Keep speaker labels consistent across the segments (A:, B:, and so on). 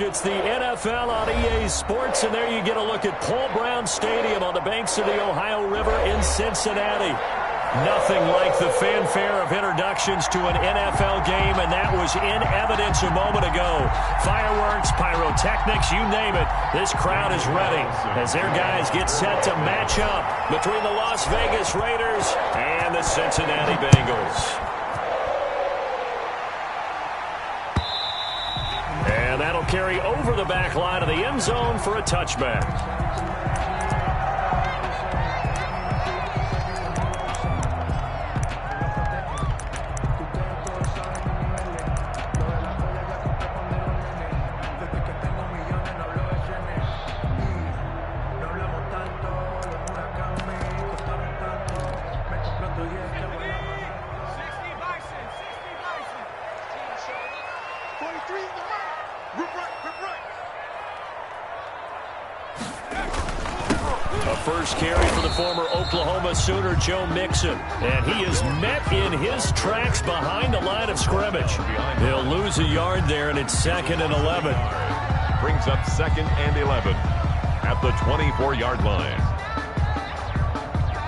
A: It's the NFL on EA Sports, and there you get a look at Paul Brown Stadium on the banks of the Ohio River in Cincinnati. Nothing like the fanfare of introductions to an NFL game, and that was in evidence a moment ago. Fireworks, pyrotechnics, you name it. This crowd is ready as their guys get set to match up between the Las Vegas Raiders and the Cincinnati Bengals. And that'll carry over the back line of the end zone for a touchback. First carry for the former Oklahoma Sooner, Joe Mixon. And he is met in his tracks behind the line of scrimmage. He'll lose a yard there, and it's 2nd and 11.
B: Brings up 2nd and 11 at the 24-yard line.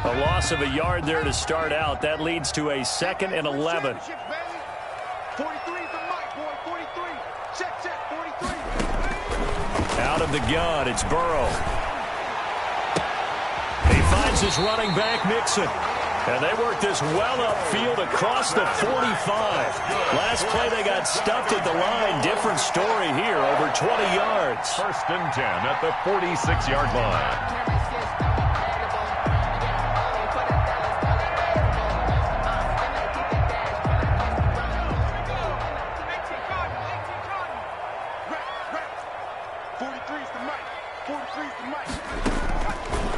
A: A loss of a yard there to start out. That leads to a 2nd and 11.
C: 43 is the mic, boy. 43. Check, 43.
A: Out of the gun, it's Burrow. Finds his running back, Mixon. And they worked this well upfield across the 45. Last play, they got stuffed at the line. Different story here, over 20 yards.
B: 1st and 10 at the 46-yard line.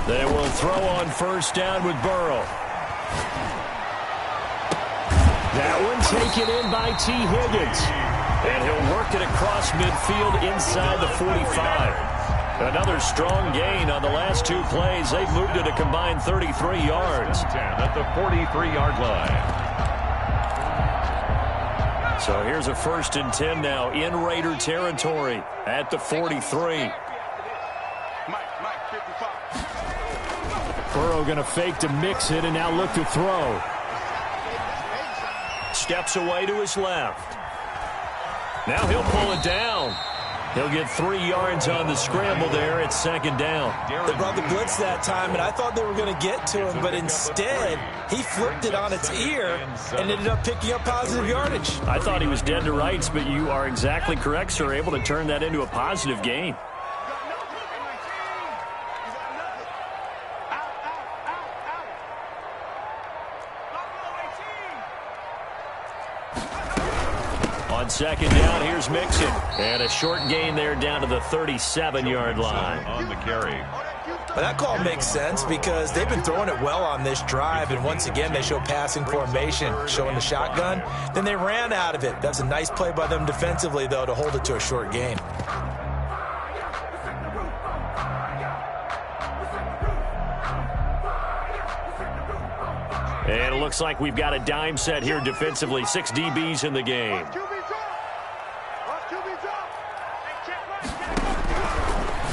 A: They will throw on 1st down with Burrow. That one taken in by T. Higgins. And he'll work it across midfield inside the 45. Another strong gain on the last 2 plays. They've moved it a combined 33 yards.
B: 10 at the 43-yard line.
A: So here's a 1st and 10 now in Raider territory at the 43. Burrow going to fake to Mixon and now look to throw. Steps away to his left. Now he'll pull it down. He'll get 3 yards on the scramble there at 2nd down.
D: They brought the blitz that time, and I thought they were going to get to him, but instead he flipped it on its ear and ended up picking up positive yardage.
A: I thought he was dead to rights, but you are exactly correct, sir. Able to turn that into a positive gain. On 2nd down, here's Mixon. And a short gain there down to the 37-yard line.
B: On the carry.
D: But that call makes sense because they've been throwing it well on this drive, and once again they show passing formation, showing the shotgun. Then they ran out of it. That's a nice play by them defensively, though, to hold it to a short gain.
A: And it looks like we've got a dime set here defensively. 6 DBs in the game.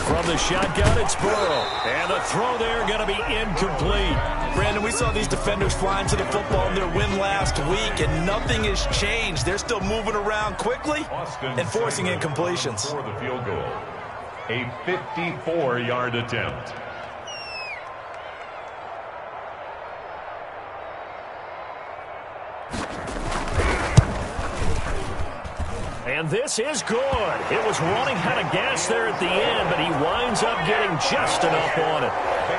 A: From the shotgun, it's Burrow. And the throw there going to be incomplete.
D: Brandon, we saw these defenders flying to the football in their win last week, and nothing has changed. They're still moving around quickly and forcing incompletions.
B: For the field goal. A 54-yard attempt.
A: And this is good. It was running out of gas there at the end, but he winds up getting just enough on it.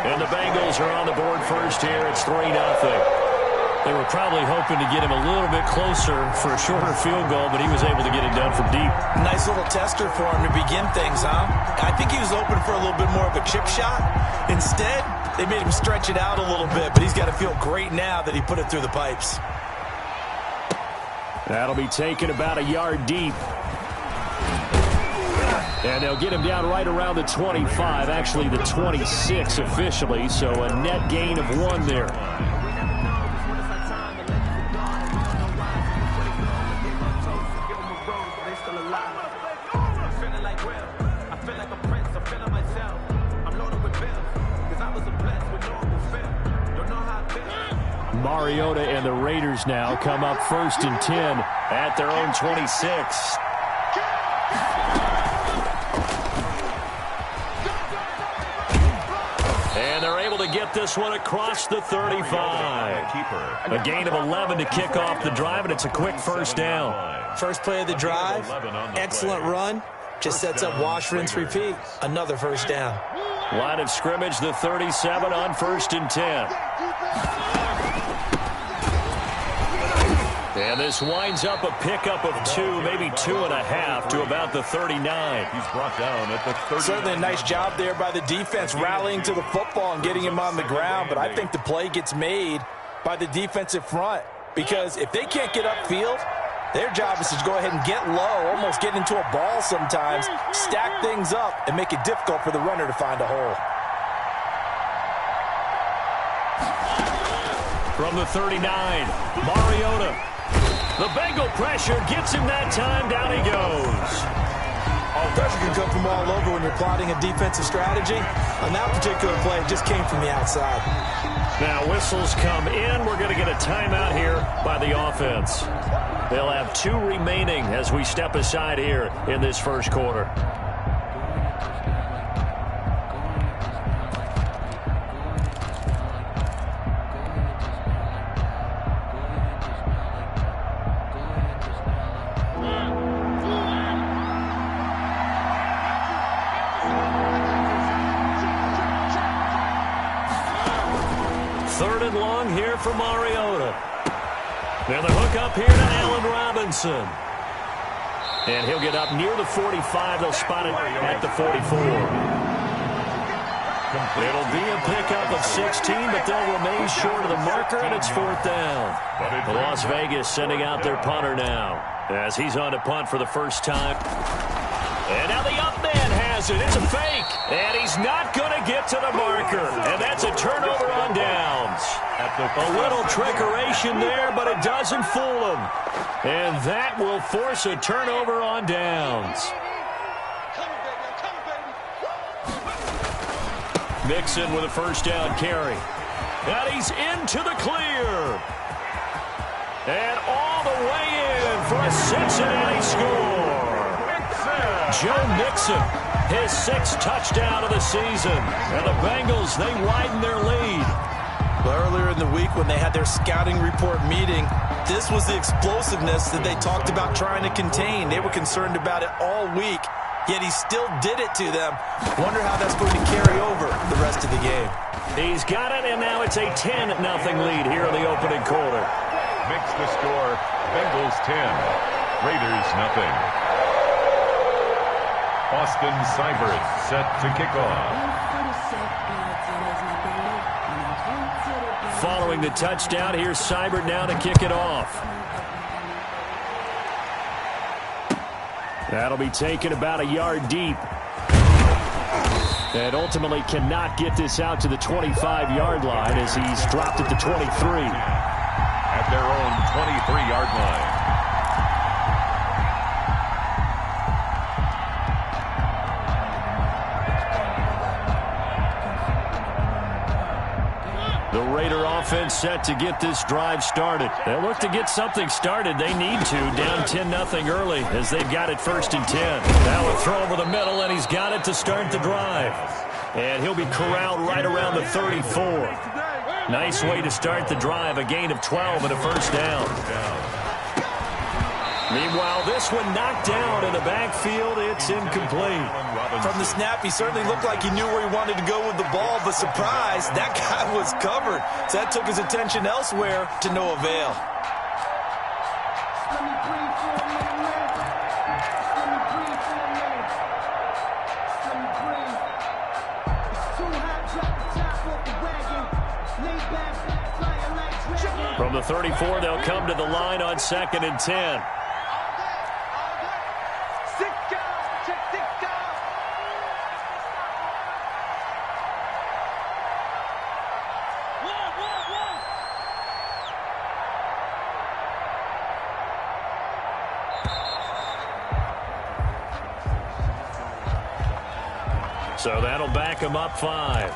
A: And the Bengals are on the board first here. It's 3-0. They were probably hoping to get him a little bit closer for a shorter field goal, but he was able to get it done from deep.
D: Nice little tester for him to begin things, huh? I think he was open for a little bit more of a chip shot. Instead, they made him stretch it out a little bit, but he's got to feel great now that he put it through the pipes.
A: That'll be taken about a yard deep. And they'll get him down right around the 25, actually the 26 officially, so a net gain of 1 there. Mariota and the Raiders now come up 1st and 10 at their own 26. And they're able to get this one across the 35. A gain of 11 to kick off the drive, and it's a quick first down.
D: First play of the drive, excellent run. Just sets up wash, rinse, repeat. Another first down.
A: Line of scrimmage, the 37 on 1st and 10. And this winds up a pickup of 2, maybe 2.5 to about the 39.
B: He's brought down at the 30.
D: Certainly a nice job there by the defense rallying to the football and getting him on the ground. But I think the play gets made by the defensive front, because if they can't get upfield, their job is to go ahead and get low, almost get into a ball sometimes, stack things up, and make it difficult for the runner to find a hole.
A: From the 39, Mariota. The Bengal pressure gets him that time. Down he goes.
D: Oh, pressure can come from all over when you're plotting a defensive strategy. On that particular play, it just came from the outside.
A: Now whistles come in. We're going to get a timeout here by the offense. They'll have 2 remaining as we step aside here in this first quarter. Third and long here for Mariota. And the hook up here to Allen Robinson. And he'll get up near the 45. They'll spot it at the 44. It'll be a pickup of 16, but they'll remain short of the marker, and it's 4th down. Las Vegas sending out their punter now as he's on to punt for the first time. And now the up man has it. It's a fake. And he's not going to get to the marker. And that's a turnover on downs. A little trickeration there, but it doesn't fool him. And that will force a turnover on downs. Mixon with a first down carry. And he's into the clear. And all the way in for a Cincinnati score. Joe Mixon, his 6th touchdown of the season. And the Bengals, they widen their lead.
D: Well, earlier in the week when they had their scouting report meeting, this was the explosiveness that they talked about trying to contain. They were concerned about it all week, yet he still did it to them. Wonder how that's going to carry over the rest of the game.
A: He's got it, and now it's a 10-0 lead here in the opening quarter.
B: Makes the score Bengals 10, Raiders nothing. Austin Seibert set to kick off.
A: Following the touchdown, here's Seibert now to kick it off. That'll be taken about a yard deep. And ultimately cannot get this out to the 25-yard line as he's dropped at the 23.
B: At their own 23-yard line.
A: The Raider offense set to get this drive started. They'll look to get something started. They need to, down 10-0 early as they've got it 1st and 10. Now a throw over the middle, and he's got it to start the drive. And he'll be corralled right around the 34. Nice way to start the drive, a gain of 12 and a first down. Meanwhile, this one knocked down in the backfield. It's incomplete.
D: From the snap, he certainly looked like he knew where he wanted to go with the ball, but surprise, that guy was covered. So that took his attention elsewhere to no avail.
A: From the 34, they'll come to the line on 2nd and 10. So that'll back him up 5.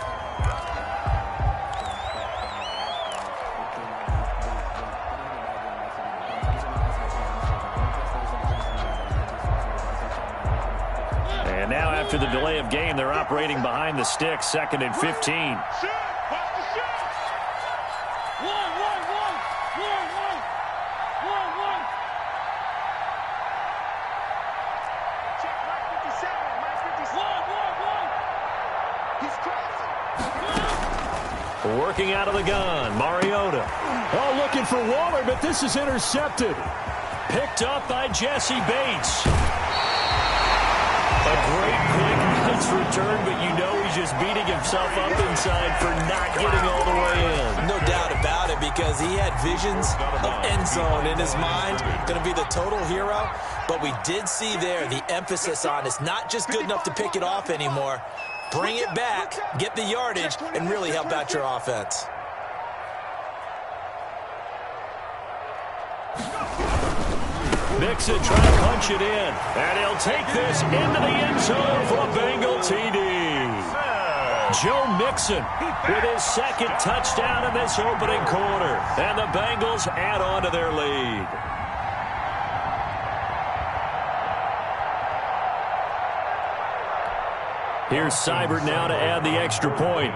A: And now after the delay of game, they're operating behind the sticks, 2nd and 15. Working out of the gun, Mariota.
E: Oh, looking for Waller, but this is intercepted.
A: Picked up by Jesse Bates. A great quick bounce return, but you know he's just beating himself up inside for not getting all the way in.
D: No doubt about it, because he had visions of end zone in his mind. Going to be the total hero. But we did see there the emphasis on it's not just good enough to pick it off anymore. Bring it back, get the yardage, and really help out your offense.
A: Mixon trying to punch it in. And he'll take this into the end zone for a Bengal TD. Joe Mixon with his 2nd touchdown in this opening quarter. And the Bengals add on to their lead. Here's Seibert now to add the extra point.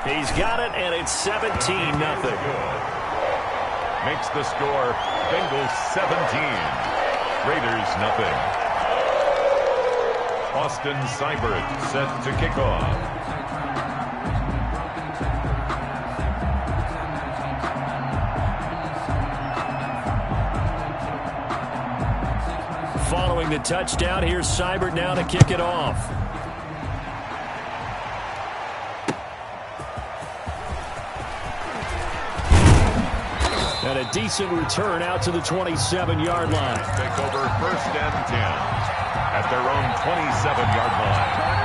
A: He's got it, and it's 17-0.
B: Makes the score Bengals 17, Raiders 0. Austin Seibert set to kick off.
A: Following the touchdown, here's Seibert now to kick it off. And a decent return out to the 27-yard line.
B: Take over 1st and 10 at their own 27-yard line.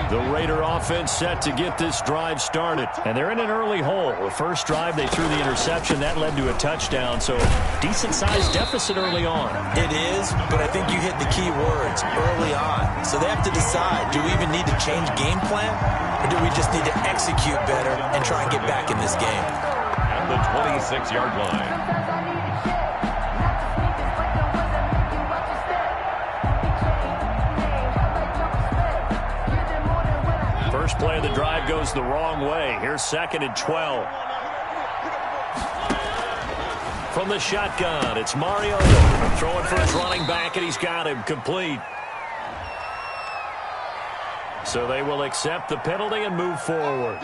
A: The Raider offense set to get this drive started. And they're in an early hole. The first drive, they threw the interception. That led to a touchdown. So decent-sized deficit early on.
D: It is, but I think you hit the key words, early on. So they have to decide, do we even need to change game plan? Or do we just need to execute better and try and get back in this game?
B: At the 26-yard line.
A: First play of the drive goes the wrong way. Here's 2nd and 12. From the shotgun, it's Mariota throwing for his running back, and he's got him complete. So they will accept the penalty and move forward.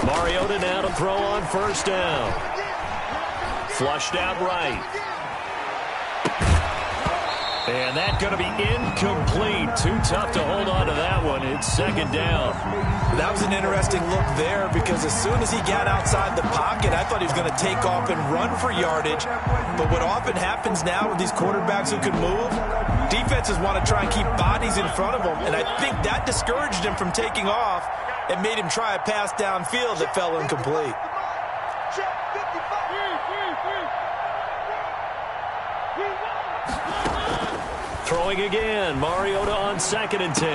A: Mariota now to throw on 1st down. Flushed out right. And that's going to be incomplete. Too tough to hold on to that one. It's 2nd down.
D: That was an interesting look there, because as soon as he got outside the pocket, I thought he was going to take off and run for yardage. But what often happens now with these quarterbacks who can move, defenses want to try and keep bodies in front of them. And I think that discouraged him from taking off and made him try a pass downfield that fell incomplete.
A: Throwing again, Mariota on 2nd and 10.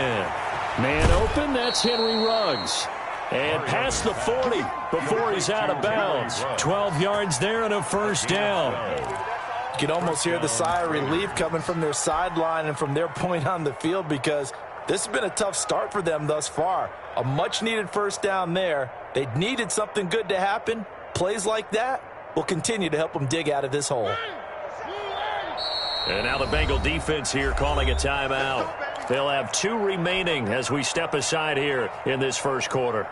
A: Man open, that's Henry Ruggs. And past the 40 before he's out of bounds. 12 yards there and a 1st down.
D: You can almost hear the sigh of relief coming from their sideline and from their point on the field, because this has been a tough start for them thus far. A much-needed 1st down there. They needed something good to happen. Plays like that will continue to help them dig out of this hole.
A: And now the Bengal defense here calling a timeout. They'll have 2 remaining as we step aside here in this 1st quarter.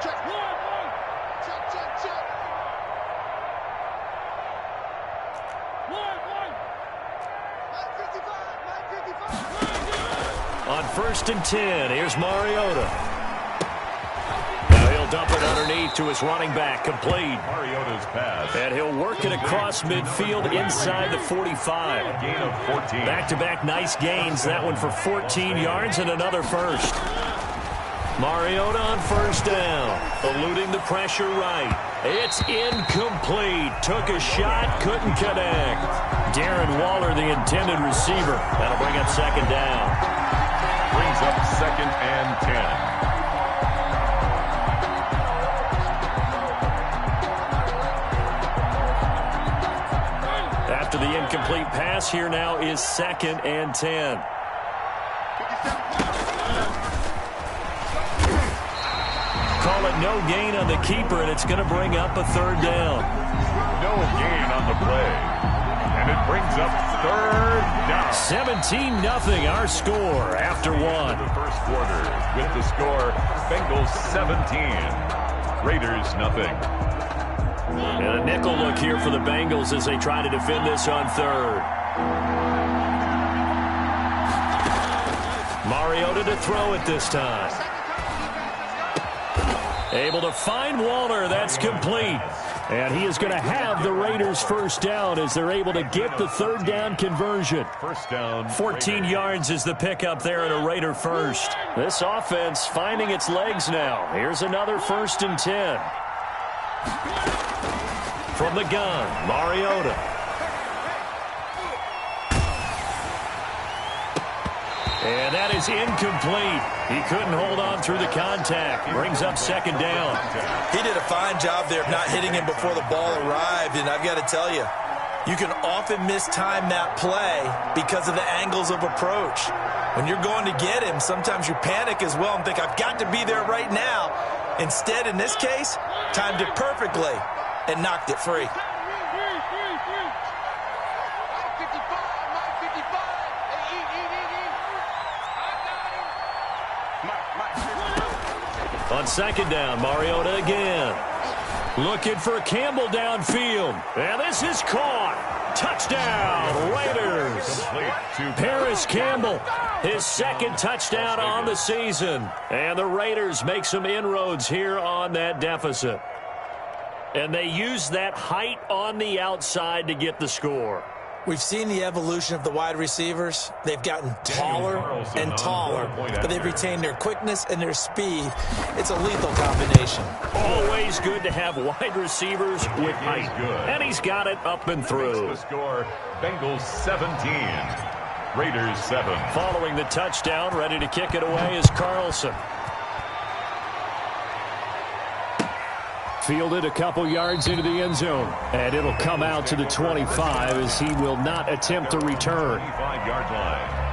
C: Check. Check.
A: On 1st and 10, here's Mariota. Now he'll dump it underneath to his running back, complete.
B: Mariota's pass.
A: And he'll work it across midfield inside the 45.
B: Gain of 14.
A: Back-to-back nice gains. That one for 14 yards and another first. Mariota on 1st down, eluding the pressure right. It's incomplete. Took a shot, couldn't connect. Darren Waller, the intended receiver. That'll bring up 2nd down.
B: Brings up 2nd and 10.
A: After the incomplete pass, here now is 2nd and 10. Call it no gain on the keeper, and it's going to bring up a 3rd down.
B: No gain on the play. And it brings up 3rd down.
A: 17-0 our score after one.
B: The first quarter with the score, Bengals 17, Raiders nothing.
A: And a nickel look here for the Bengals as they try to defend this on 3rd. Mariota to throw it this time. Able to find Waller. That's complete. And he is going to have the Raiders 1st down as they're able to get the 3rd down conversion.
B: 1st down.
A: 14 yards is the pickup there and a Raider first. This offense finding its legs now. Here's another 1st and 10. From the gun, Mariota. And that is incomplete. He couldn't hold on through the contact. Brings up 2nd down.
D: He did a fine job there of not hitting him before the ball arrived, and I've got to tell you, you can often mistime that play because of the angles of approach. When you're going to get him, sometimes you panic as well and think, I've got to be there right now. Instead, in this case, timed it perfectly and knocked it free.
A: On 2nd down, Mariota again. Looking for Campbell downfield. And this is caught. Touchdown, Raiders. Paris Campbell, his 2nd touchdown on the season. And the Raiders make some inroads here on that deficit. And they use that height on the outside to get the score.
D: We've seen the evolution of the wide receivers. They've gotten taller and taller, but they've retained their quickness and their speed. It's a lethal combination.
A: Always good to have wide receivers with height. And he's got it up and through.
B: The score, Bengals 17, Raiders 7.
A: Following the touchdown, ready to kick it away is Carlson. Fielded a couple yards into the end zone. And it'll come out to the 25 as he will not attempt to return.
B: 25-yard line.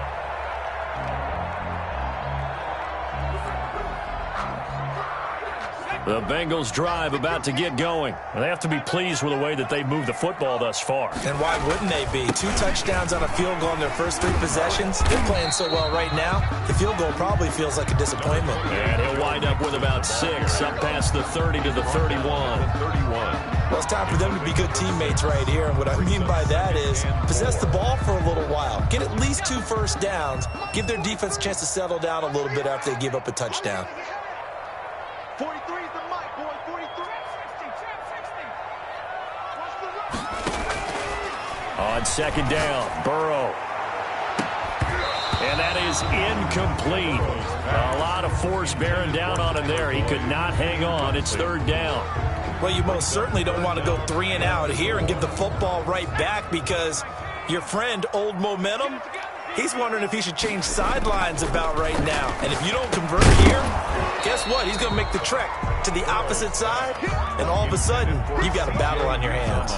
A: The Bengals drive about to get going. They have to be pleased with the way that they moved the football thus far.
D: And why wouldn't they be? 2 touchdowns on a field goal in their first 3 possessions. They're playing so well right now, the field goal probably feels like a disappointment.
A: And he'll wind up with about 6, up past the 30 to the 31.
D: Well, it's time for them to be good teammates right here. And what I mean by that is possess the ball for a little while. Get at least 2 first downs. Give their defense a chance to settle down a little bit after they give up a touchdown.
C: 43 is the mic, boy. 43.
A: On 2nd down, Burrow. And that is incomplete. A lot of force bearing down on him there. He could not hang on. It's 3rd down.
D: Well, you most certainly don't want to go 3 and out here and give the football right back because your friend, Old Momentum, he's wondering if he should change sidelines about right now. And if you don't convert here, guess what? He's going to make the trek to the opposite side, and all of a sudden, you've got a battle on your hands.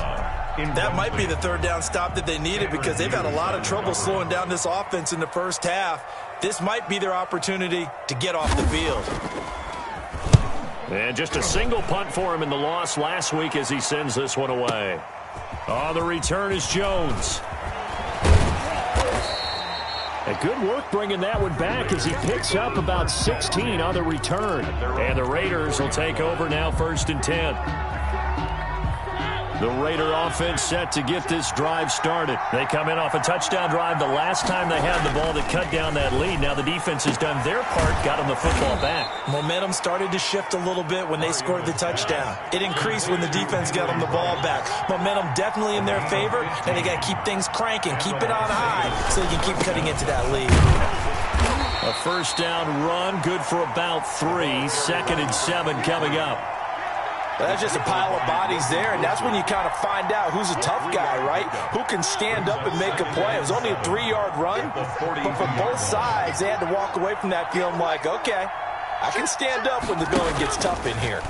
D: That might be the 3rd down stop that they needed because they've had a lot of trouble slowing down this offense in the first half. This might be their opportunity to get off the field.
A: And just a single punt for him in the loss last week as he sends this one away. On the return is Jones.
E: Good work bringing that one back as he picks up about 16 on the return.
A: And the Raiders will take over now, 1st and 10. The Raider offense set to get this drive started. They come in off a touchdown drive the last time they had the ball to cut down that lead. Now the defense has done their part, got them the football back.
D: Momentum started to shift a little bit when they scored the touchdown. It increased when the defense got them the ball back. Momentum definitely in their favor, and they got to keep things cranking, keep it on high so they can keep cutting into that lead.
A: A 1st down run, good for about 3. 2nd and 7 coming up.
D: That's just a pile of bodies there, and that's when you kind of find out who's a tough guy, right? Who can stand up and make a play. It was only a 3-yard run, but for both sides, they had to walk away from that feeling like, okay, I can stand up when the going gets tough in here.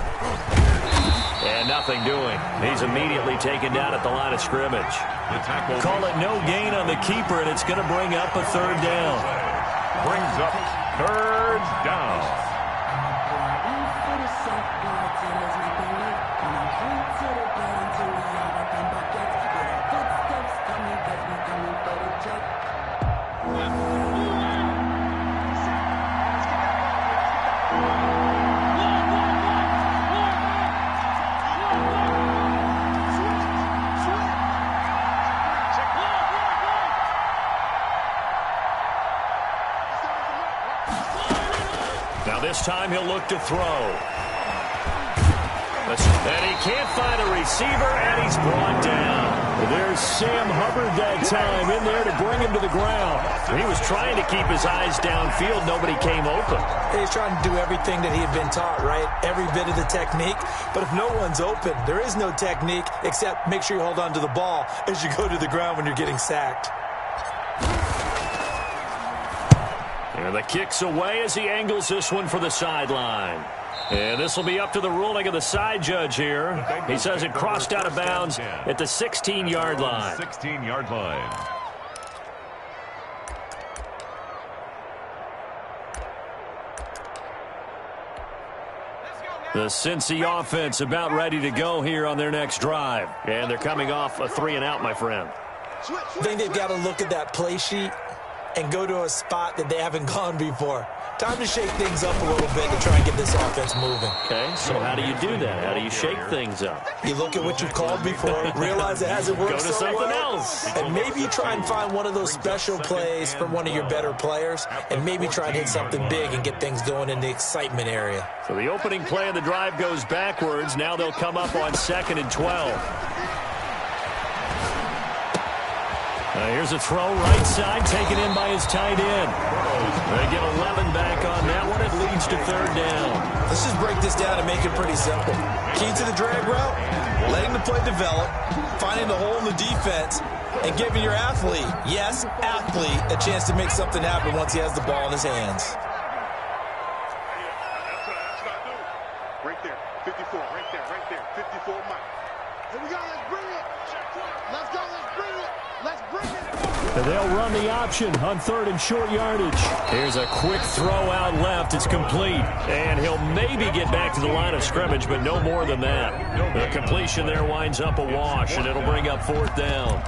A: And nothing doing. He's immediately taken down at the line of scrimmage. Call it no gain on the keeper, and it's going to bring up a 3rd down.
B: Brings up 3rd down.
A: This time he'll look to throw. And he can't find a receiver, and he's brought down.
E: There's Sam Hubbard that time in there to bring him to the ground.
A: He was trying to keep his eyes downfield. Nobody came open.
D: He's trying to do everything that he had been taught, right? Every bit of the technique. But if no one's open, there is no technique except make sure you hold on to the ball as you go to the ground when you're getting sacked.
A: And the kick's away as he angles this one for the sideline. And this will be up to the ruling of the side judge here. He says it crossed out of bounds at the 16-yard line.
B: 16-yard line.
A: The Cincy offense about ready to go here on their next drive. And they're coming off a 3-and-out, my friend.
D: I think they've got to look at that play sheet and go to a spot that they haven't gone before. Time to shake things up a little bit to try and get this offense moving.
A: Okay, so how do you do that? How do you shake things up?
D: You look at what you've called before, realize it hasn't worked
A: Go to
D: so
A: something
D: well,
A: else.
D: and maybe you try and find one of those special plays from one of your better players, and maybe try and hit something big and get things going in the excitement area.
A: So the opening play of the drive goes backwards. Now they'll come up on 2nd and 12. Here's a throw right side taken in by his tight end. They get 11 back on that one. It leads to 3rd down.
D: Let's just break this down and make it pretty simple. Key to the drag route, letting the play develop, finding the hole in the defense, and giving your athlete, yes, athlete, a chance to make something happen once he has the ball in his hands.
C: That's what I do. Right there, 54, right there, 54, Mike. Here we go, let's bring it. Let's go, let's bring it. Let's bring it.
E: And they'll run the option on 3rd and short yardage.
A: Here's a quick throw out left. It's complete. And he'll maybe get back to the line of scrimmage, but no more than that. The completion there winds up a wash, and it'll bring up 4th down.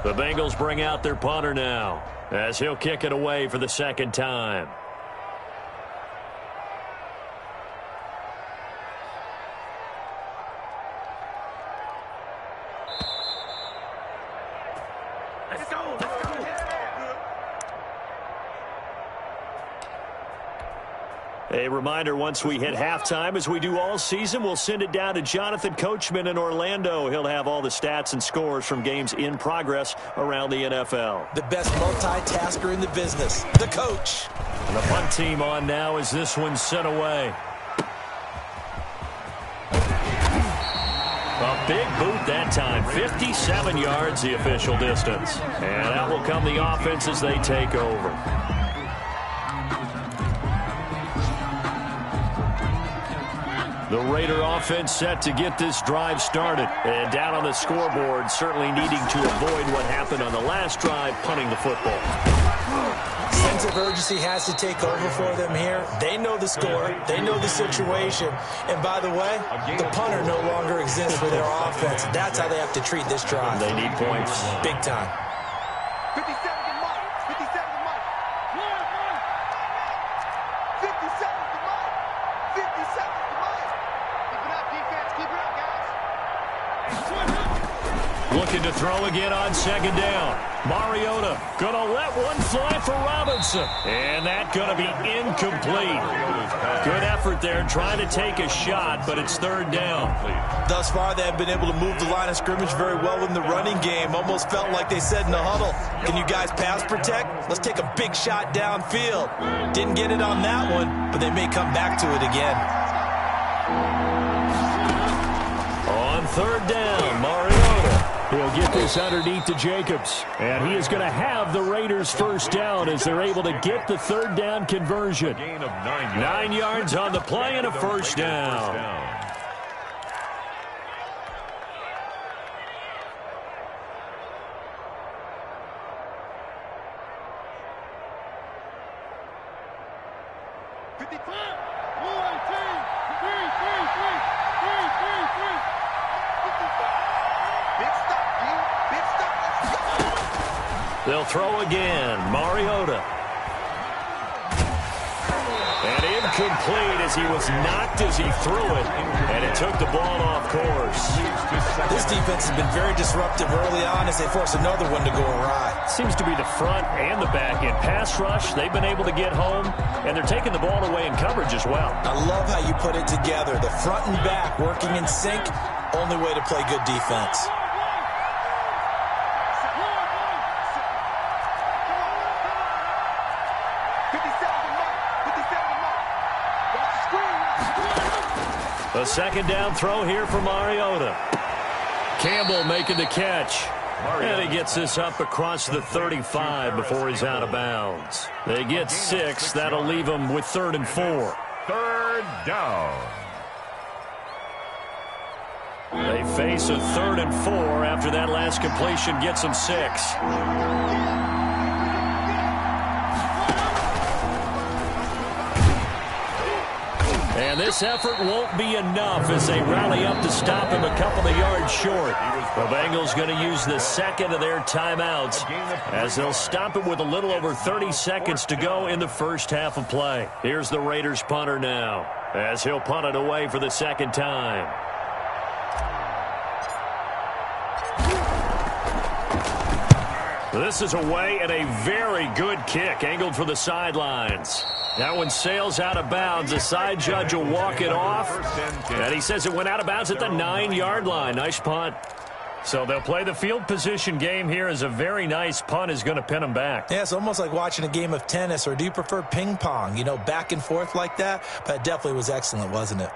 A: The Bengals bring out their punter now, as he'll kick it away for the 2nd time.
C: Let's go, let's go.
A: A reminder, once we hit halftime, as we do all season, we'll send it down to Jonathan Coachman in Orlando. He'll have all the stats and scores from games in progress around the NFL.
D: The best multitasker in the business, the coach.
A: And the punt team on now as this one's sent away. A big boot that time, 57 yards the official distance. And out will come the offense as they take over. The Raider offense set to get this drive started. And down on the scoreboard, certainly needing to avoid what happened on the last drive, punting the football.
D: Sense of urgency has to take over for them here. They know the score. They know the situation. And by the way, the punter no longer exists for their offense. That's how they have to treat this drive.
A: They need points.
D: Big time.
C: 57 to Mike. 57 to Mike. 57 to Mike. 57 to Mike. Keep it up, defense. Keep it up, guys.
A: Looking to throw again on second down. Mariota going to let one fly for Robinson. And that going to be incomplete. Good effort there trying to take a shot, but it's third down.
D: Thus far, they have been able to move the line of scrimmage very well in the running game. Almost felt like they said in the huddle, can you guys pass protect? Let's take a big shot downfield. Didn't get it on that one, but they may come back to it again.
A: On third down, Mariota. He'll get this underneath to Jacobs. And he is going to have the Raiders first down as they're able to get the third down conversion.
B: Gain of 9 yards.
A: 9 yards on the play and a first down. They'll throw again. Mariota. And incomplete as he was knocked as he threw it. And it took the ball off course.
D: This defense has been very disruptive early on as they force another one to go awry.
A: Seems to be the front and the back end. Pass rush, they've been able to get home. And they're taking the ball away in coverage as well.
D: I love how you put it together. The front and back working in sync. Only way to play good defense.
A: A second down throw here for Mariota. Campbell making the catch. And he gets this up across the 35 before he's out of bounds. They get 6. That'll leave them with 3rd and 4.
B: Third down.
A: They face a 3rd and 4 after that last completion gets them 6. And this effort won't be enough as they rally up to stop him a couple of yards short. The Bengals going to use the second of their timeouts as they'll stop it with a little over 30 seconds to go in the first half of play. Here's the Raiders punter now as he'll punt it away for the second time. This is away and a very good kick angled for the sidelines. That one sails out of bounds. The side judge will walk it off. And he says it went out of bounds at the 9-yard line. Nice punt. So they'll play the field position game here as a very nice punt is going to pin them back.
D: Yeah, it's almost like watching a game of tennis, or do you prefer ping pong? You know, back and forth like that? But it definitely was excellent, wasn't it?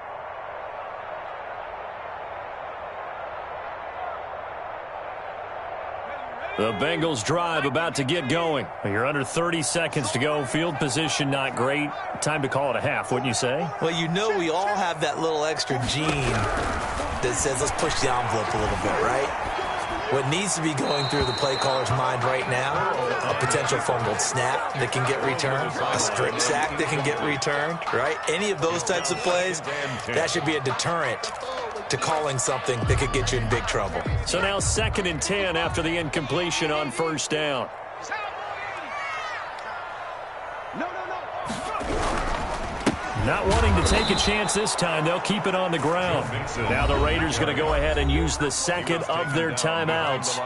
A: The Bengals drive about to get going. You're under 30 seconds to go. Field position not great. Time to call it a half, wouldn't you say?
D: Well, you know we all have that little extra gene that says let's push the envelope a little bit, right? What needs to be going through the play caller's mind right now, a potential fumbled snap that can get returned, a strip sack that can get returned, right? Any of those types of plays, that should be a deterrent to calling something that could get you in big trouble.
A: So now 2nd and 10 after the incompletion on first down. Not wanting to take a chance this time, they'll keep it on the ground. Now the Raiders going to go ahead and use the second of their timeouts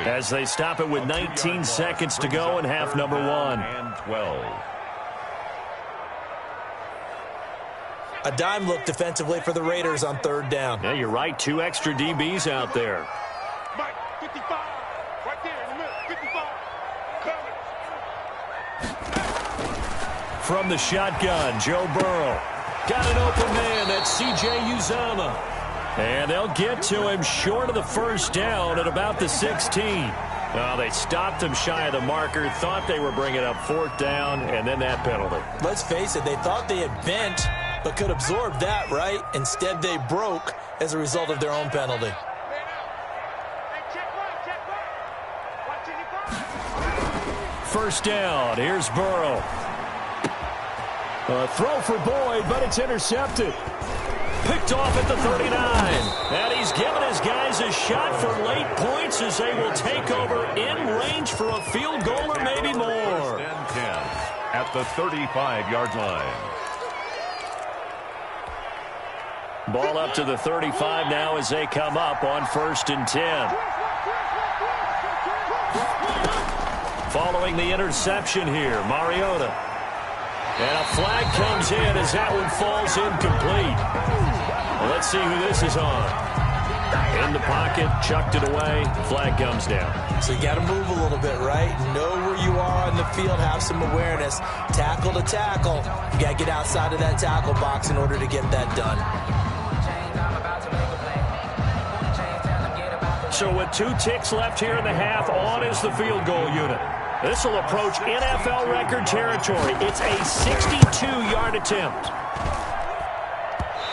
A: as they stop it with 19 seconds to go in half number 1.
B: And 12.
D: A dime look defensively for the Raiders on third down.
A: Yeah, you're right. 2 extra DBs out there.
C: Mike, 55. Right there in the middle. 55. Cover.
A: From the shotgun, Joe Burrow. Got an open man. That's C.J. Uzomah. And they'll get to him short of the first down at about the 16. Well, they stopped him shy of the marker, thought they were bringing up 4th down, and then that penalty.
D: Let's face it, they thought they had bent but could absorb that, right? Instead, they broke as a result of their own penalty.
A: First down. Here's Burrow. A throw for Boyd, but it's intercepted. Picked off at the 39. And he's given his guys a shot for late points as they will take over in range for a field goal or maybe more.
B: 10 at the 35-yard line.
A: Ball up to the 35 now as they come up on 1st and 10. Following the interception here, Mariota. And a flag comes in as that one falls incomplete. Well, let's see who this is on. In the pocket, chucked it away, flag comes down.
D: So you got to move a little bit, right? Know where you are on the field, have some awareness. Tackle to tackle. You got to get outside of that tackle box in order to get that done.
A: So with 2 ticks left here in the half, on is the field goal unit. This will approach NFL record territory. It's a 62-yard attempt.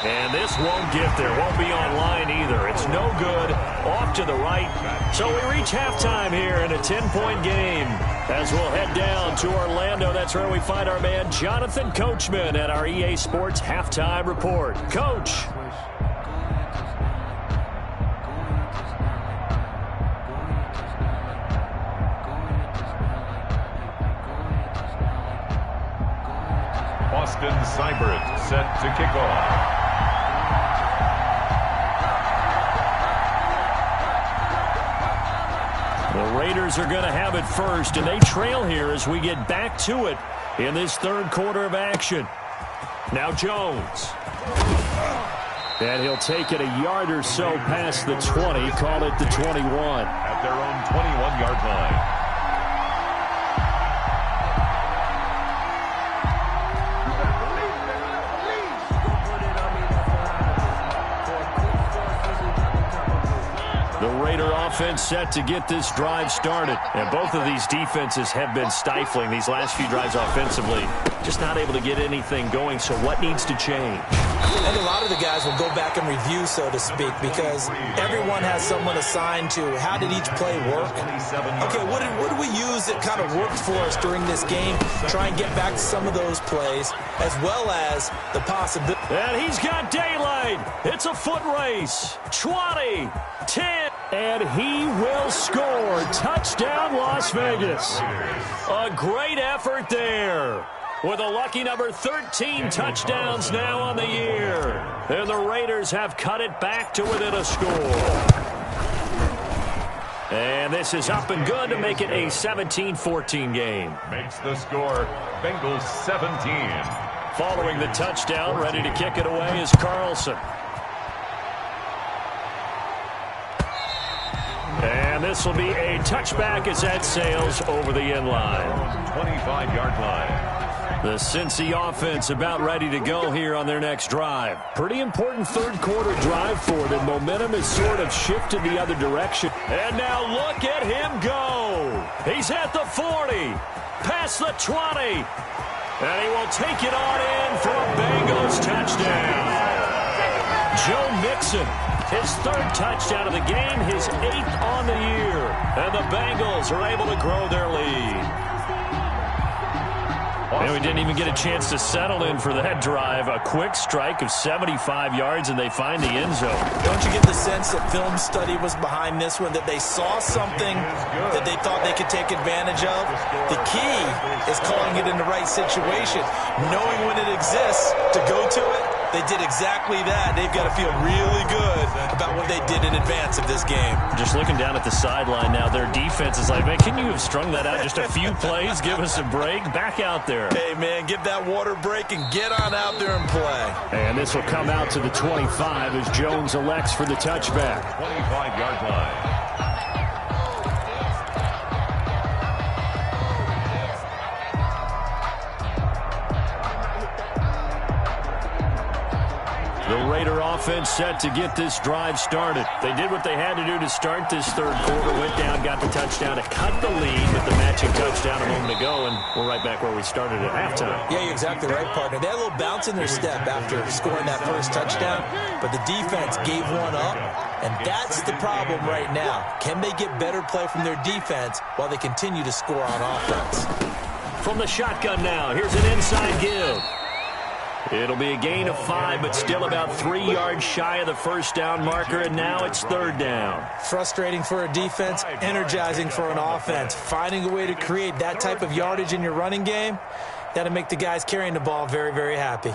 A: And this won't get there. Won't be online either. It's no good. Off to the right. So we reach halftime here in a 10-point game. As we'll head down to Orlando, that's where we find our man Jonathan Coachman at our EA Sports Halftime Report. Coach.
B: Austin Seibert set to kick off.
A: The Raiders are going to have it first, and they trail here as we get back to it in this third quarter of action. Now Jones. And he'll take it a yard or so past the 20, call it the 21.
B: At their own 21-yard line.
A: Offense set to get this drive started. And both of these defenses have been stifling these last few drives offensively. Just not able to get anything going, so what needs to change?
D: And a lot of the guys will go back and review, so to speak, because everyone has someone assigned to how did each play work. Okay, what did we use that kind of worked for us during this game? Try and get back to some of those plays, as well as the possibility.
A: And he's got daylight. It's a foot race. 20, 10. And he will score. Touchdown, Las Vegas. A great effort there. With a lucky number 13 touchdowns now on the year. And the Raiders have cut it back to within a score. And this is up and good to make it a 17-14 game.
B: Makes the score Bengals 17.
A: Following the touchdown, ready to kick it away is Carlson. And this will be a touchback as that sails over the end line.
B: 25-yard line.
A: The Cincy offense about ready to go here on their next drive. Pretty important third quarter drive for them. Momentum has sort of shifted the other direction. And now look at him go. He's at the 40, past the 20. And he will take it on in for a Bengals touchdown. Joe Mixon. His third touchdown of the game, his 8th on the year. And the Bengals are able to grow their lead. And we didn't even get a chance to settle in for that drive. A quick strike of 75 yards, and they find the end zone.
D: Don't you get the sense that film study was behind this one, that they saw something that they thought they could take advantage of? The key is calling it in the right situation, knowing when it exists to go to it. They did exactly that. They've got to feel really good about what they did in advance of this game.
A: Just looking down at the sideline now, their defense is like, man, can you have strung that out just a few plays? Give us a break. Back out there.
D: Hey, man, give that water break and get on out there and play.
A: And this will come out to the 25 as Jones elects for the touchback.
B: 25-yard line.
A: The Raider offense set to get this drive started. They did what they had to do to start this third quarter. Went down, got the touchdown to cut the lead with the matching touchdown a moment ago, and we're right back where we started at halftime.
D: Yeah, you're exactly right, partner. They had a little bounce in their step after scoring that first touchdown, but the defense gave one up, and that's the problem right now. Can they get better play from their defense while they continue to score on offense?
A: From the shotgun now, here's an inside give. It'll be a gain of 5, but still about 3 yards shy of the first down marker, and now it's third down.
D: Frustrating for a defense, energizing for an offense. Finding a way to create that type of yardage in your running game, that'll make the guys carrying the ball very, very happy.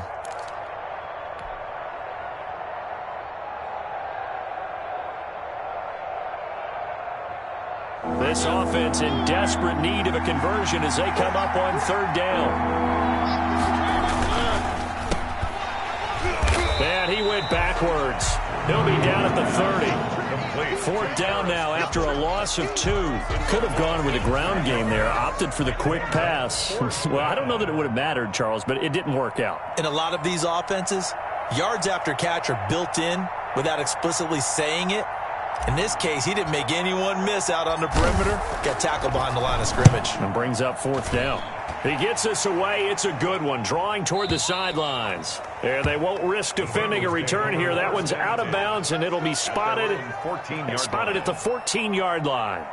A: This offense in desperate need of a conversion as they come up on third down. And he went backwards. He'll be down at the 30. Fourth down now after a loss of 2. Could have gone with a ground game there. Opted for the quick pass. Well, I don't know that it would have mattered, Charles, but it didn't work out.
D: In a lot of these offenses, yards after catch are built in without explicitly saying it. In this case, he didn't make anyone miss out on the perimeter. Got tackled behind the line of scrimmage.
A: And brings up fourth down. He gets this away. It's a good one. Drawing toward the sidelines. There, they won't risk defending a return here. That one's out of bounds, and it'll be spotted at the 14-yard line.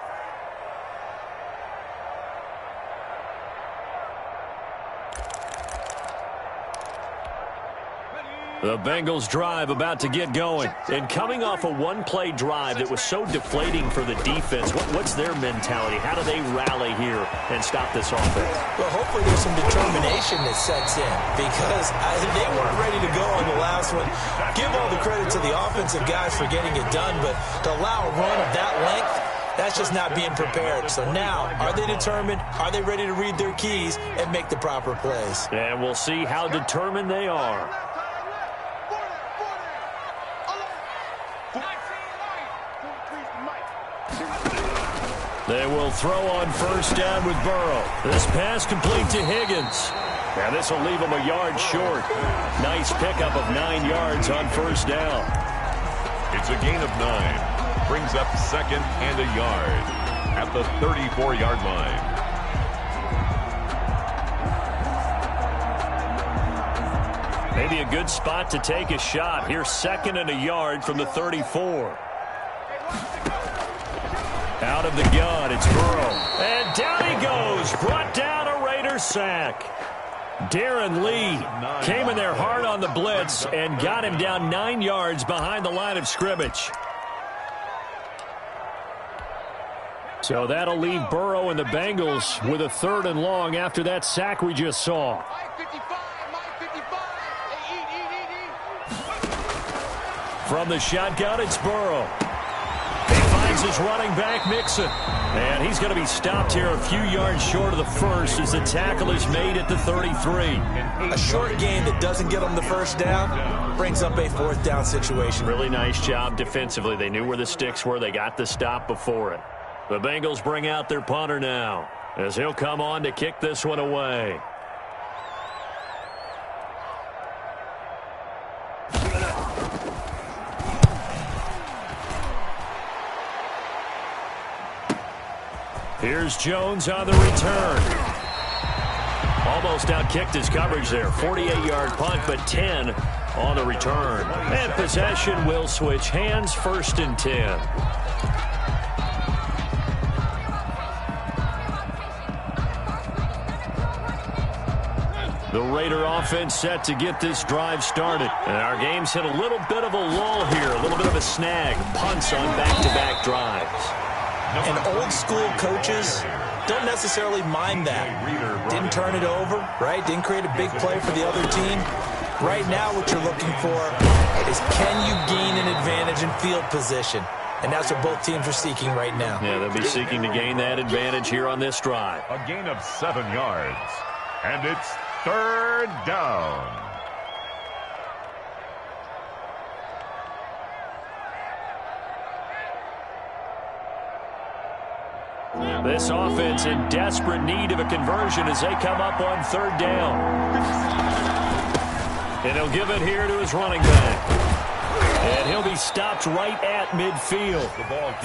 A: The Bengals drive about to get going. And coming off a one-play drive that was so deflating for the defense, what's their mentality? How do they rally here and stop this offense?
D: Well, hopefully there's some determination that sets in because they weren't ready to go on the last one. Give all the credit to the offensive guys for getting it done, but to allow a run of that length, that's just not being prepared. So now, are they determined? Are they ready to read their keys and make the proper plays?
A: And we'll see how determined they are. They will throw on first down with Burrow. This pass complete to Higgins. And this will leave him a yard short. Nice pickup of 9 yards on first down.
B: It's a gain of 9. Brings up second and a yard at the 34-yard line.
A: Maybe a good spot to take a shot. Here's second and a yard from the 34. Out of the gun, it's Burrow. And down he goes. Brought down a Raider sack. Darren Lee came in there hard on the blitz and got him down 9 yards behind the line of scrimmage. So that'll leave Burrow and the Bengals with a 3rd and long after that sack we just saw. From the shotgun, it's Burrow. He finds his running back, Mixon. And he's going to be stopped here a few yards short of the first as the tackle is made at the 33.
D: A short gain that doesn't get them the first down brings up a 4th down situation.
A: Really nice job defensively. They knew where the sticks were. They got the stop before it. The Bengals bring out their punter now as he'll come on to kick this one away. Here's Jones on the return. Almost outkicked his coverage there. 48-yard punt, but 10 on the return. And possession will switch hands, 1st and 10. The Raider offense set to get this drive started. And our game's hit a little bit of a lull here, a little bit of a snag. Punts on back-to-back drives.
D: And old-school coaches don't necessarily mind that. Didn't turn it over, right? Didn't create a big play for the other team. Right now what you're looking for is can you gain an advantage in field position? And that's what both teams are seeking right now.
A: Yeah, they'll be seeking to gain that advantage here on this drive.
B: A gain of 7 yards. And it's 3rd down.
A: This offense in desperate need of a conversion as they come up on 3rd down. And he'll give it here to his running back. And he'll be stopped right at midfield.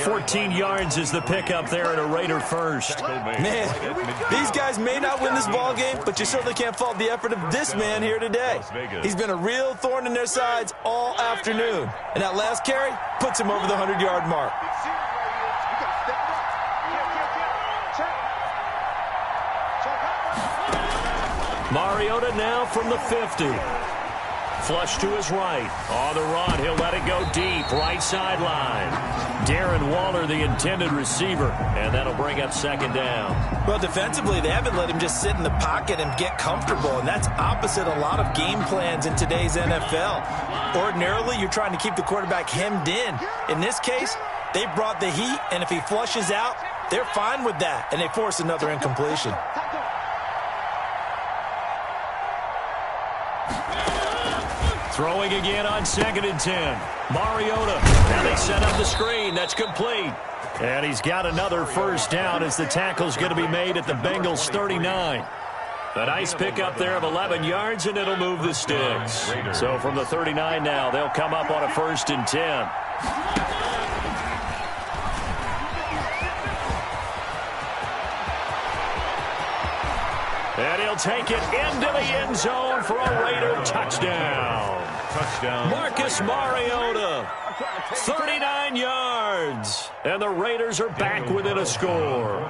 A: 14 yards is the pickup there at a Raider first.
D: Man, these guys may not win this ball game, but you certainly can't fault the effort of this man here today. He's been a real thorn in their sides all afternoon. And that last carry puts him over the 100-yard mark.
A: Mariota now from the 50. Flush to his right. On the run, he'll let it go deep. Right sideline. Darren Waller, the intended receiver. And that'll bring up second down.
D: Well, defensively, they haven't let him just sit in the pocket and get comfortable. And that's opposite a lot of game plans in today's NFL. Ordinarily, you're trying to keep the quarterback hemmed in. In this case, they brought the heat, and if he flushes out, they're fine with that. And they force another incompletion.
A: Throwing again on 2nd and 10. Mariota. Now they set up the screen. That's complete. And he's got another first down as the tackle's going to be made at the Bengals 39. A nice pickup there of 11 yards, and it'll move the sticks. So from the 39 now, they'll come up on a 1st and 10. And he'll take it into the end zone for a Raider touchdown. Marcus Mariota, 39 yards. And the Raiders are back within a score.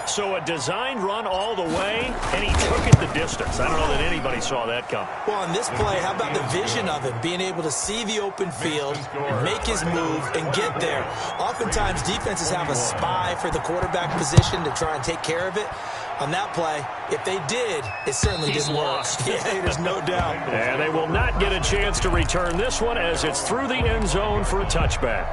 A: So a designed run all the way, and he took it the distance. I don't know that anybody saw that come.
D: Well, on this play, how about the vision of him, being able to see the open field, make his move, and get there. Oftentimes, defenses have a spy for the quarterback position to try and take care of it. On that play, if they did, it certainly didn't work. Yeah, there's no doubt.
A: And they will not get a chance to return this one as it's through the end zone for a touchback.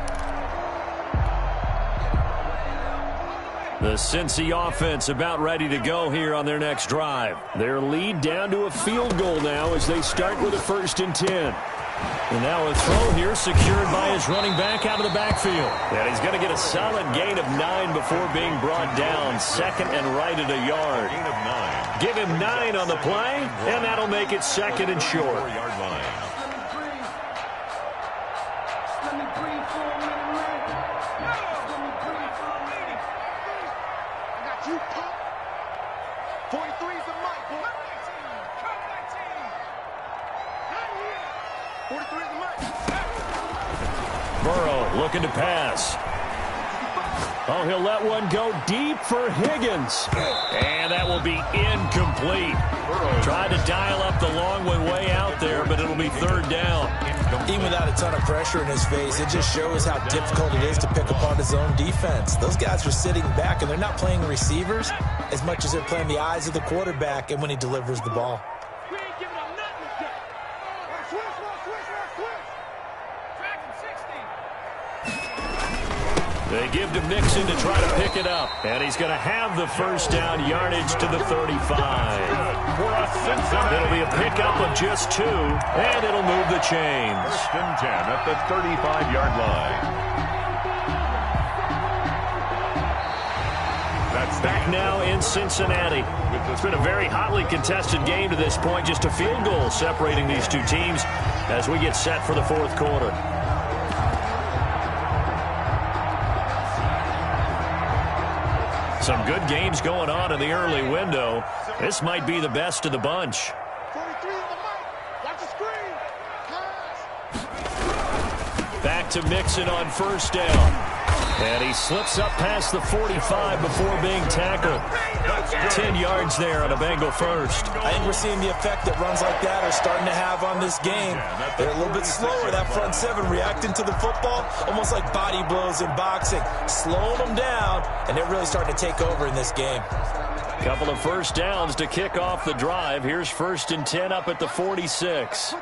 A: The Cincy offense about ready to go here on their next drive. Their lead down to a field goal now as they start with a 1st and 10. And now a throw here secured by his running back out of the backfield. And he's going to get a solid gain of 9 before being brought down. 2nd and right at a yard. Give him 9 on the play, and that'll make it 2nd and short. Burrow looking to pass. Oh, he'll let one go deep for Higgins. And that will be incomplete. Tried to dial up the long way out there, but it'll be 3rd down.
D: Even without a ton of pressure in his face, it just shows how difficult it is to pick apart his own defense. Those guys are sitting back, and they're not playing receivers as much as they're playing the eyes of the quarterback and when he delivers the ball.
A: They give to Mixon to try to pick it up. And he's going to have the first down yardage to the 35. It'll be a pickup of just 2, and it'll move the chains.
B: 1st and 10 at the 35-yard line. That's
A: back now in Cincinnati. It's been a very hotly contested game to this point. Just a field goal separating these two teams as we get set for the 4th quarter. Some good games going on in the early window. This might be the best of the bunch. Back to Mixon on 1st down. And he slips up past the 45 before being tackled. 10 yards there on a Bengal first.
D: I think we're seeing the effect that runs like that are starting to have on this game. They're a little bit slower, that front 7, reacting to the football, almost like body blows in boxing. Slowing them down, and they're really starting to take over in this game.
A: Couple of first downs to kick off the drive. Here's 1st and 10 up at the 46.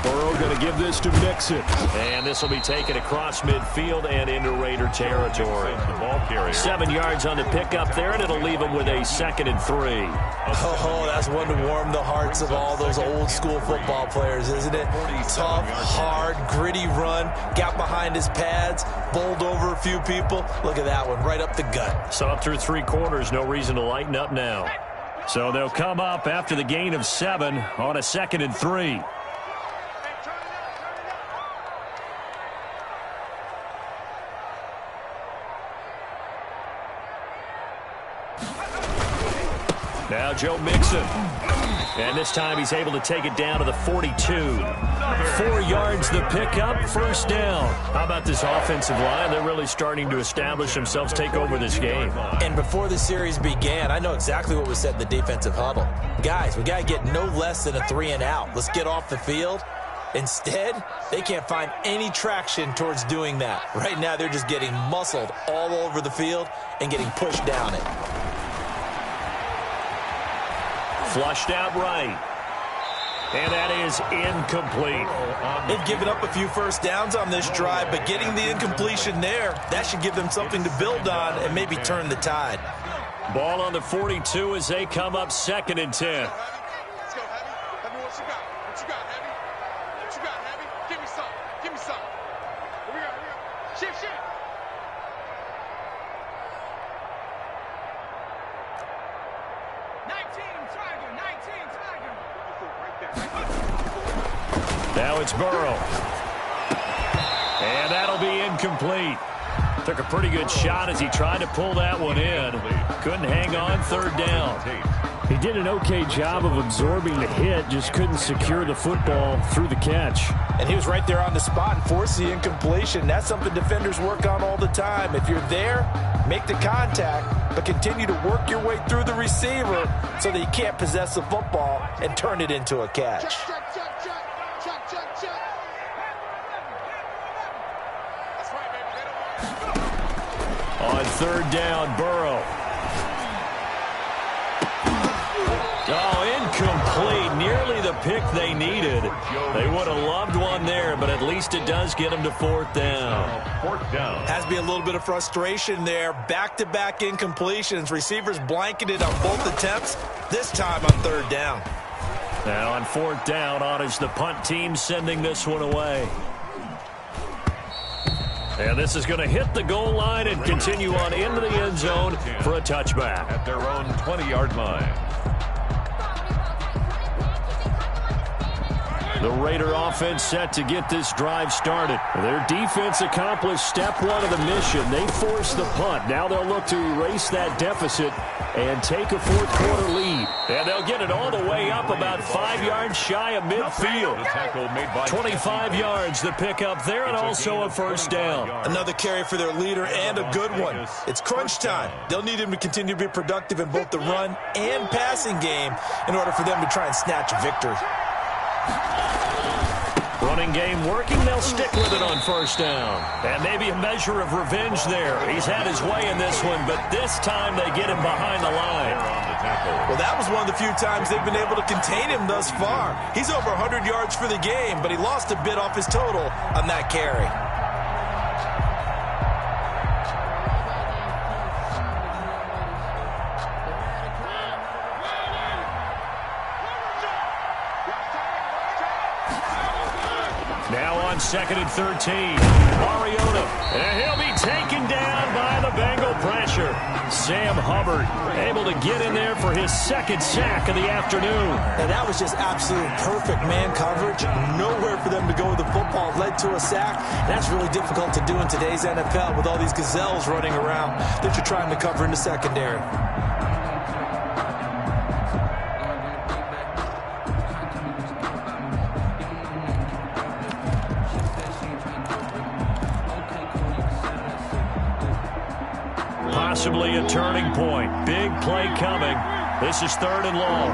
E: Burrow going to give this to Mixon.
A: And this will be taken across midfield and into Raider territory.
B: The ball carrier.
A: 7 yards on the pickup there, and it'll leave them with a 2nd and 3.
D: Oh, that's one to warm the hearts of all those old-school football players, isn't it? Tough, hard, gritty run, got behind his pads, bowled over a few people. Look at that one, right up the gut.
A: So up through 3 quarters, no reason to lighten up now. So they'll come up after the gain of 7 on a 2nd and 3. Now Joe Mixon. And this time he's able to take it down to the 42. 4 yards the pickup, 1st down. How about this offensive line? They're really starting to establish themselves, take over this game.
D: And before the series began, I know exactly what was said in the defensive huddle. Guys, we got to get no less than a 3 and out. Let's get off the field. Instead, they can't find any traction towards doing that. Right now, they're just getting muscled all over the field and getting pushed down it.
A: Flushed out right. And that is incomplete.
D: They've given up a few 1st downs on this drive, but getting the incompletion there, that should give them something to build on and maybe turn the tide.
A: Ball on the 42 as they come up 2nd and 10.
C: Let's go, Heavy. Heavy, what you got? What you got, Heavy? What you got, Heavy? Give me some. Give me some. Here we go. Shift, shift.
A: Now it's Burrow. And that'll be incomplete. Took a pretty good shot as he tried to pull that one in. Couldn't hang on, 3rd down.
E: He did an okay job of absorbing the hit, just couldn't secure the football through the catch.
D: And he was right there on the spot and forced the incompletion. That's something defenders work on all the time. If you're there, make the contact, but continue to work your way through the receiver so that you can't possess the football and turn it into a catch.
A: On 3rd down, Burrow. Oh, incomplete. Nearly the pick they needed. They would have loved one there, but at least it does get them to 4th down.
B: 4th down.
D: Has to be a little bit of frustration there. Back-to-back incompletions. Receivers blanketed on both attempts, this time on 3rd down.
A: Now on 4th down, on is the punt team sending this one away. And this is going to hit the goal line and continue on into the end zone for a touchback.
B: At their own 20-yard line.
A: The Raider offense set to get this drive started. Their defense accomplished step 1 of the mission. They forced the punt. Now they'll look to erase that deficit and take a 4th quarter lead. And they'll get it all the way up about 5 yards shy of midfield. 25 yards the pick up there, and also a 1st down.
D: Another carry for their leader and a good one. It's crunch time. They'll need him to continue to be productive in both the run and passing game in order for them to try and snatch a victory.
A: Running game working, they'll stick with it on 1st down. And maybe a measure of revenge there. He's had his way in this one, but this time they get him behind the line.
D: Well, that was one of the few times they've been able to contain him thus far. He's over 100 yards for the game, but he lost a bit off his total on that carry.
A: Now on 2nd and 13, Mariota, and he'll be taken down by the Bengal pressure. Sam Hubbard able to get in there for his 2nd sack of the afternoon.
D: And that was just absolute perfect man coverage. Nowhere for them to go with the football. Led to a sack. That's really difficult to do in today's NFL with all these gazelles running around that you're trying to cover in the secondary.
A: Possibly a turning point. Big play coming. This is 3rd and long.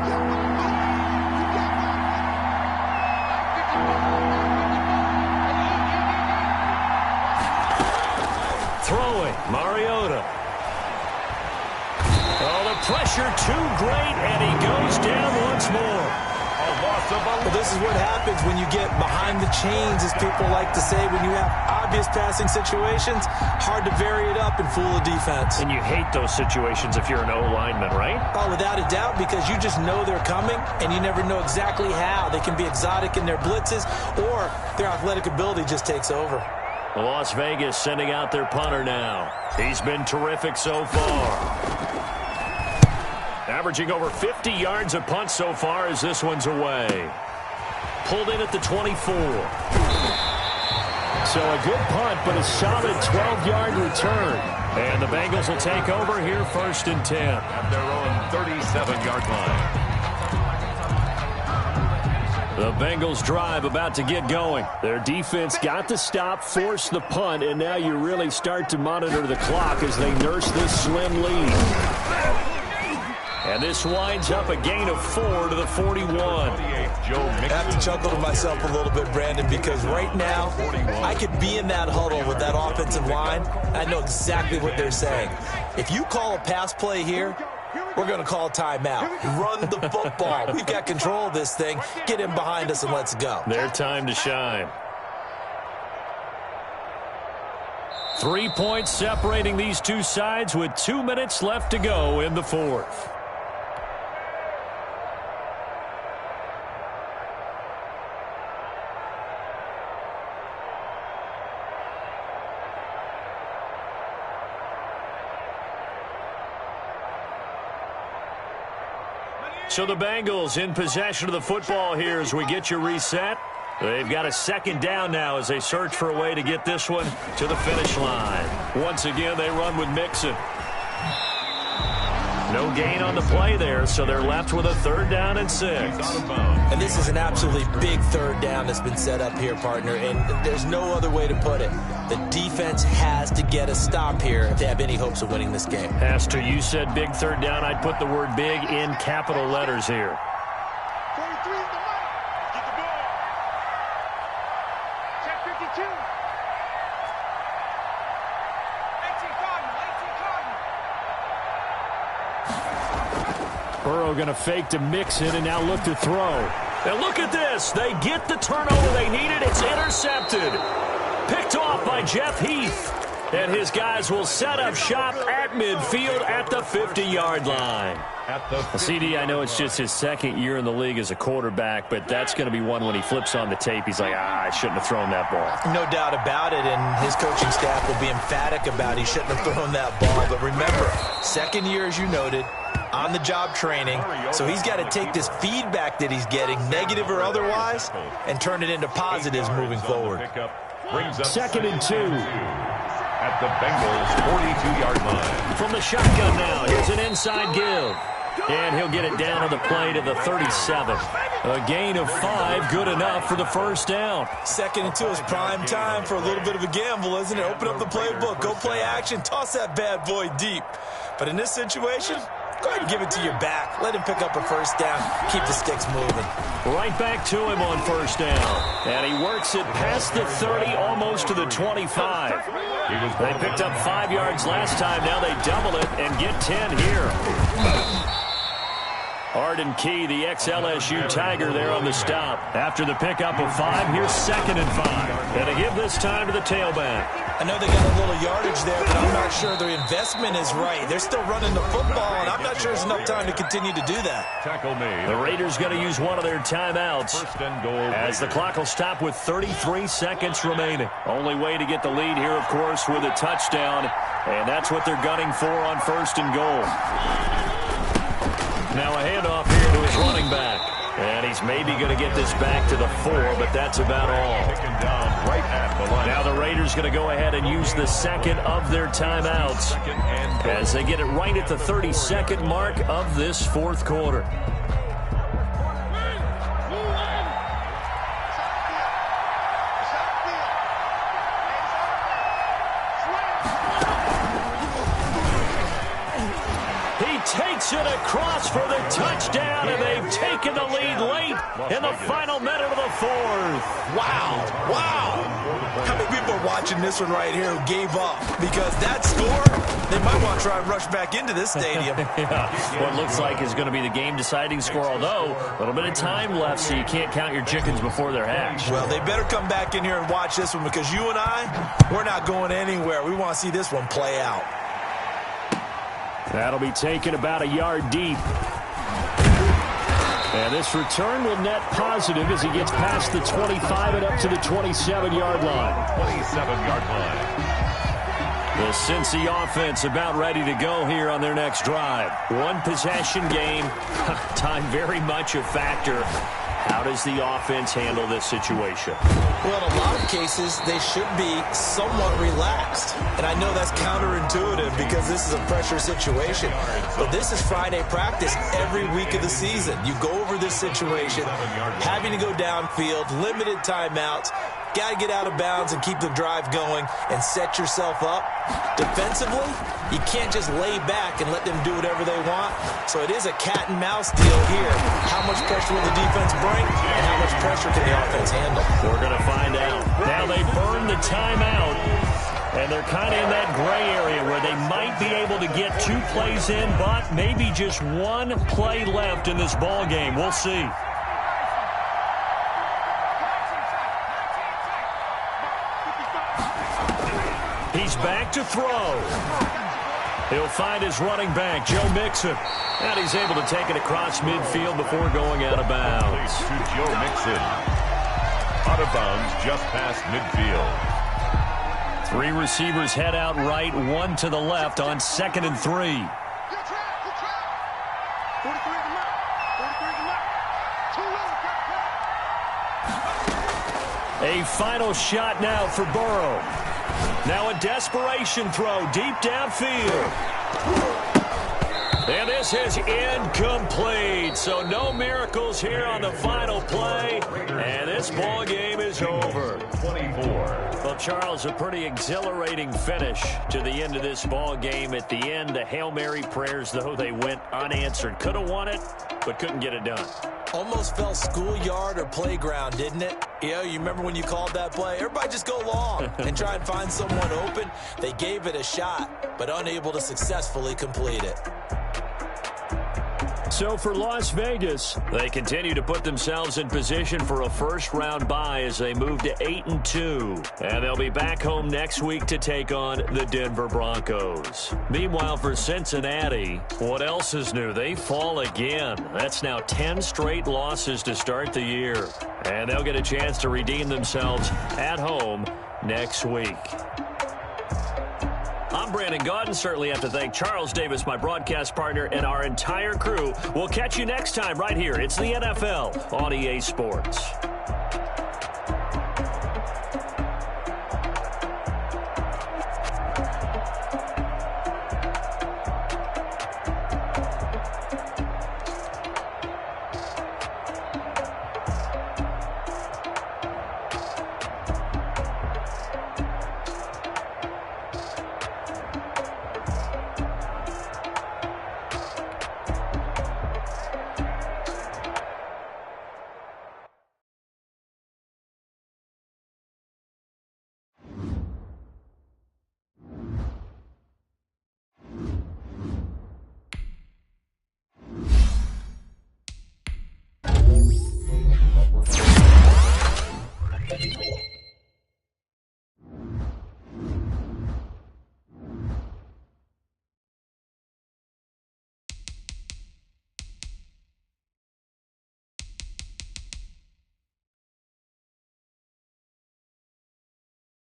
A: Throwing, Mariota. Oh, the pressure too great, and he goes down once more.
D: Well, this this is what happens when you get behind the chains, as people like to say. When you have obvious passing situations, hard to vary it up and fool a defense.
A: And you hate those situations if you're an O-lineman, right?
D: Oh, without a doubt, because you just know they're coming, and you never know exactly how. They can be exotic in their blitzes, or their athletic ability just takes over.
A: Las Vegas sending out their punter now. He's been terrific so far. Averaging over 50 yards a punt so far as this one's away. Pulled in at the 24. So a good punt, but a solid 12-yard return. And the Bengals will take over here 1st and 10.
B: At their own 37-yard line.
A: The Bengals drive about to get going. Their defense got the stop, forced the punt, and now you really start to monitor the clock as they nurse this slim lead. And this winds up a gain of 4 to the 41.
D: I have to chuckle to myself a little bit, Brandon, because right now I could be in that huddle with that offensive line. I know exactly what they're saying. If you call a pass play here, we're going to call a timeout. Run the football. We've got control of this thing. Get in behind us and let's go.
A: Their time to shine. 3 points separating these two sides with 2 minutes left to go in the fourth. So the Bengals in possession of the football here as we get you reset. They've got a 2nd down now as they search for a way to get this one to the finish line. Once again, they run with Mixon. No gain on the play there, so they're left with a 3rd down and 6.
D: And this is an absolutely big 3rd down that's been set up here, partner, and there's no other way to put it. The defense has to get a stop here if they have any hopes of winning this game.
A: Pastor, you said big 3rd down. I'd put the word big in capital letters here.
C: 43 is the mark. Get the ball. Check 52. 18 Cotton.
E: Burrow going to fake to Mixon and now look to throw.
A: And look at this. They get the turnover they needed. It's intercepted. Picked off by Jeff Heath. And his guys will set up shop at midfield at the 50-yard line. CD, I know it's just his 2nd year in the league as a quarterback, but that's going to be one when he flips on the tape. He's like, I shouldn't have thrown that ball.
D: No doubt about it, and his coaching staff will be emphatic about he shouldn't have thrown that ball. But remember, 2nd year, as you noted, on-the-job training, so he's got to take this feedback that he's getting, negative or otherwise, and turn it into positives moving forward.
A: 2nd and 2.
B: At the Bengals' 42-yard line.
A: From the shotgun now, here's an inside give. And he'll get it down on the play to the 37. A gain of 5, good enough for the 1st down.
D: 2nd and 2 is prime time for a little bit of a gamble, isn't it? Open up the playbook, go play action, toss that bad boy deep. But in this situation, go ahead and give it to your back. Let him pick up a 1st down. Keep the sticks moving.
A: Right back to him on 1st down. And he works it past the 30, almost to the 25. They picked up 5 yards last time. Now they double it and get 10 here. Arden Key, the ex-LSU Tiger, there on the stop. After the pickup of 5, here's 2nd and 5. And to give this time to the tailback.
D: I know they got a little yardage there, but I'm not sure their investment is right. They're still running the football, and I'm not sure there's enough time to continue to do that.
B: Tackle made.
A: The Raiders going to use one of their timeouts
B: 1st and goal.
A: as the clock will stop with 33 seconds remaining. Only way to get the lead here, of course, with a touchdown, and that's what they're gunning for on 1st and goal. Now a handoff here to his running back. And he's maybe going to get this back to the 4, but that's about all.
B: Taken down right at the line.
A: Now the Raiders going to go ahead and use the 2nd of their timeouts as they get it right at the 32nd mark of this 4th quarter. Takes it across for the touchdown, and they've taken the lead late in the final minute of the fourth.
D: Wow. How many people are watching this one right here who gave up? Because that score, they might want to try and rush back into this stadium.
A: Yeah. What looks like is going to be the game-deciding score, although a little bit of time left, so you can't count your chickens before they're hatched.
D: Well, they better come back in here and watch this one, because you and I, we're not going anywhere. We want to see this one play out.
E: That'll be taken about a yard deep. And this return will net positive as he gets past the 25 and up to the 27-yard line.
B: 27-yard line.
A: The Cincy offense about ready to go here on their next drive. One possession game. Time very much a factor. How does the offense handle this situation?
D: Well, in a lot of cases, they should be somewhat relaxed. And I know that's counterintuitive because this is a pressure situation. But this is Friday practice every week of the season. You go over this situation, having to go downfield, limited timeouts, got to get out of bounds and keep the drive going and set yourself up. Defensively, you can't just lay back and let them do whatever they want. So it is a cat and mouse deal here. How much pressure will the defense bring, and how much pressure can the offense handle?
A: We're going to find out. Now they burn the timeout, and they're kind of in that gray area where they might be able to get 2 plays in, but maybe just 1 play left in this ball game. We'll see. He's back to throw. He'll find his running back, Joe Mixon. And he's able to take it across midfield before going out of bounds.
B: To Joe Mixon. Out of bounds just past midfield.
A: 3 receivers head out right, 1 to the left on 2nd and 3.
C: Good trap. 43 to left. 2 left.
A: A final shot now for Burrow. Now a desperation throw deep downfield. And this is incomplete. So no miracles here on the final play. And this ball game is over.
B: 24.
A: Well, Charles, a pretty exhilarating finish to the end of this ball game. At the end, the Hail Mary prayers, though, they went unanswered. Could have won it, but couldn't get it done.
D: Almost felt schoolyard or playground, didn't it? You remember when you called that play? Everybody just go long and try and find someone open. They gave it a shot, but unable to successfully complete it.
E: So for Las Vegas,
A: they continue to put themselves in position for a first-round bye as they move to 8-2. And they'll be back home next week to take on the Denver Broncos. Meanwhile, for Cincinnati, what else is new? They fall again. That's now 10 straight losses to start the year. And they'll get a chance to redeem themselves at home next week. I'm Brandon Gaudin. Certainly have to thank Charles Davis, my broadcast partner, and our entire crew. We'll catch you next time right here. It's the NFL on EA Sports.